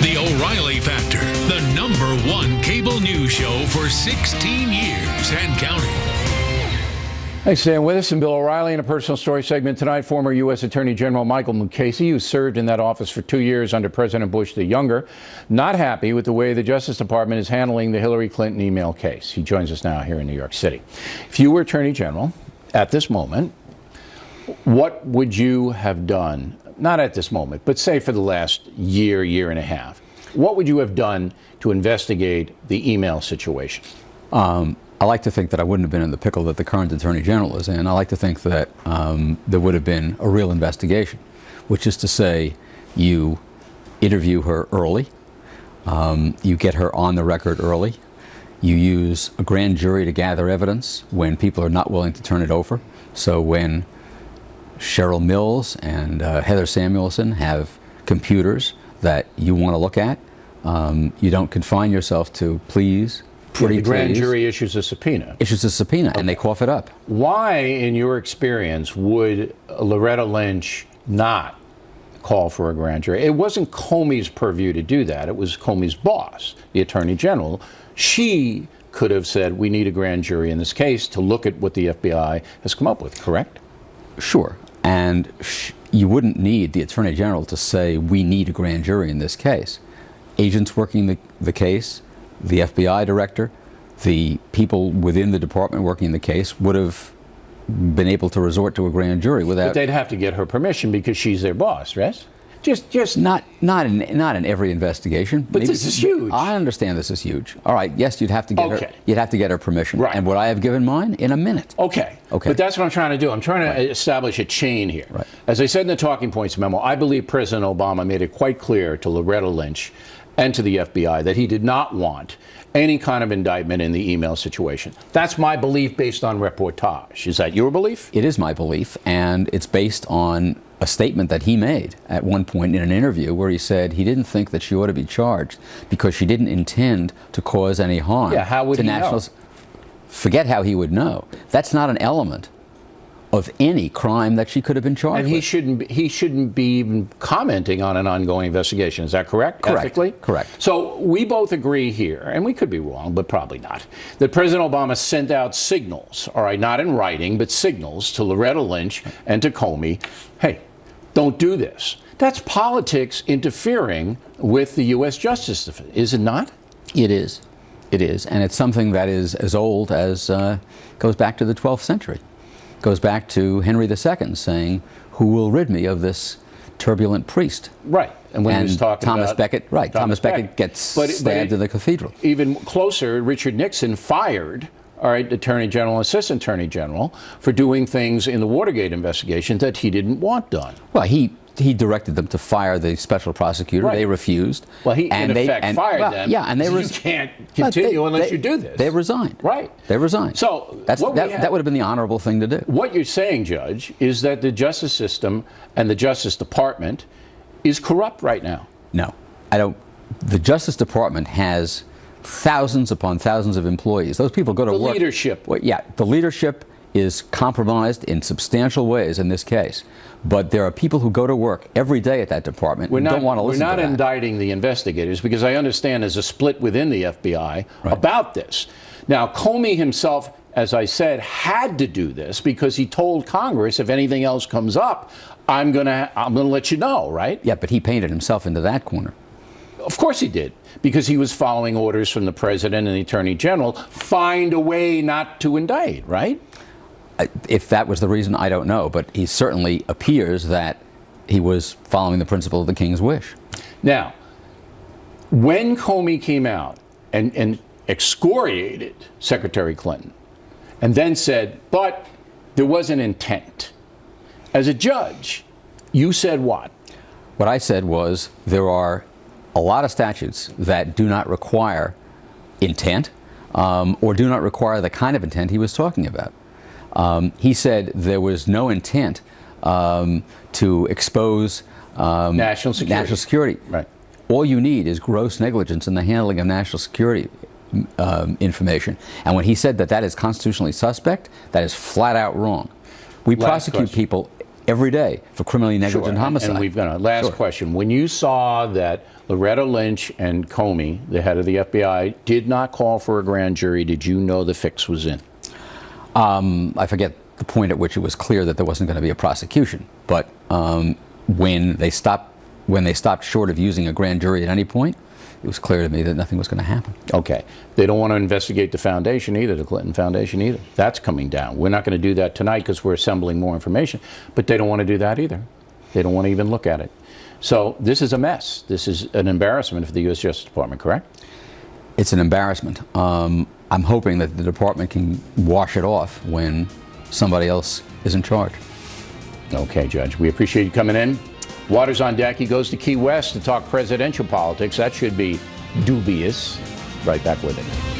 The O'Reilly Factor, the #1 cable news show for 16 years and counting. Thanks for staying with us. And Bill O'Reilly in a personal story segment tonight. Former U.S. Attorney General Michael Mukasey, who served in that office for 2 years under President Bush the Younger, not happy with the way the Justice Department is handling the Hillary Clinton email case. He joins us now here in New York City. If you were Attorney General at this moment, what would you have done? Not at this moment, but say for the last year and a half. What would you have done to investigate the email situation? I like to think that I wouldn't have been in the pickle that the current Attorney General is in. I like to think that there would have been a real investigation, which is to say you interview her early, you get her on the record early, you use a grand jury to gather evidence when people are not willing to turn it over. So when Cheryl Mills and Heather Samuelson have computers that you want to look at, you don't confine yourself to please. The grand jury issues a subpoena. And they cough it up. Why, in your experience, would Loretta Lynch not call for a grand jury? It wasn't Comey's purview to do that. It was Comey's boss, the Attorney General. She could have said, we need a grand jury in this case to look at what the FBI has come up with, correct? Sure. And you wouldn't need the Attorney General to say, we need a grand jury in this case. Agents working the case, the FBI director, the people within the department working the case would have been able to resort to a grand jury without. But they'd have to get her permission because she's their boss, right? Just not in every investigation. But this is huge. I understand this is huge. All right, yes, you'd have to get her. You'd have to get her permission. Right. And would I have given mine? In a minute. Okay. But that's what I'm trying to do. I'm trying to establish a chain here. Right. As I said in the talking points memo, I believe President Obama made it quite clear to Loretta Lynch and to the FBI that he did not want any kind of indictment in the email situation. That's my belief based on reportage. Is that your belief? It is my belief, and it's based on a statement that he made at one point in an interview where he said he didn't think that she ought to be charged because she didn't intend to cause any harm. Yeah, how would to he nationals. know? Forget how he would know. That's not an element of any crime that she could have been charged with. And he shouldn't be even commenting on an ongoing investigation. Is that correct? Correct. Ethically? Correct. So we both agree here, and we could be wrong, but probably not, that President Obama sent out signals, all right, not in writing, but signals to Loretta Lynch and to Comey, hey, don't do this. That's politics interfering with the U.S. Justice, is it not? It is. It is. And it's something that is as old as, goes back to the 12th century. Goes back to Henry II saying, who will rid me of this turbulent priest? Right. And when he was talking Thomas about Becket, right. Thomas Becket gets stabbed in the cathedral. Even closer, Richard Nixon fired, all right, Attorney General and Assistant Attorney General for doing things in the Watergate investigation that he didn't want done. Well, he directed them to fire the special prosecutor. Right. They refused. Well, he in effect fired them. Yeah, and you can't continue unless you do this. They resigned. Right. They resigned. So that would have been the honorable thing to do. What you're saying, Judge, is that the justice system and the Justice Department is corrupt right now. No, I don't. The Justice Department has thousands upon thousands of employees. Those people go to work. The leadership. Well, yeah, the leadership is compromised in substantial ways in this case. But there are people who go to work every day at that department and don't want to listen to that. We're not indicting the investigators because I understand there's a split within the FBI about this. Now, Comey himself, as I said, had to do this because he told Congress if anything else comes up, I'm gonna let you know, right? Yeah, but he painted himself into that corner. Of course he did, because he was following orders from the president and the attorney general. Find a way not to indict, right? If that was the reason, I don't know, but he certainly appears that he was following the principle of the king's wish. Now, when Comey came out and excoriated Secretary Clinton and then said, but there was an intent, as a judge, you said what? What I said was there are a lot of statutes that do not require intent or do not require the kind of intent he was talking about. He said there was no intent to expose national security. Right. All you need is gross negligence in the handling of national security information. And when he said that that is constitutionally suspect, that is flat out wrong. We prosecute people every day for criminally negligent homicide. And we've got a last question. When you saw that Loretta Lynch and Comey, the head of the FBI, did not call for a grand jury, did you know the fix was in? I forget the point at which it was clear that there wasn't going to be a prosecution, but when they stopped short of using a grand jury at any point, it was clear to me that nothing was going to happen. Okay. They don't want to investigate the foundation either, the Clinton Foundation either. That's coming down. We're not going to do that tonight because we're assembling more information, but they don't want to do that either. They don't want to even look at it. So this is a mess. This is an embarrassment for the U.S. Justice Department, correct? It's an embarrassment. I'm hoping that the department can wash it off when somebody else is in charge. Okay, Judge. We appreciate you coming in. Water's on deck. He goes to Key West to talk presidential politics. That should be dubious. Right back with it.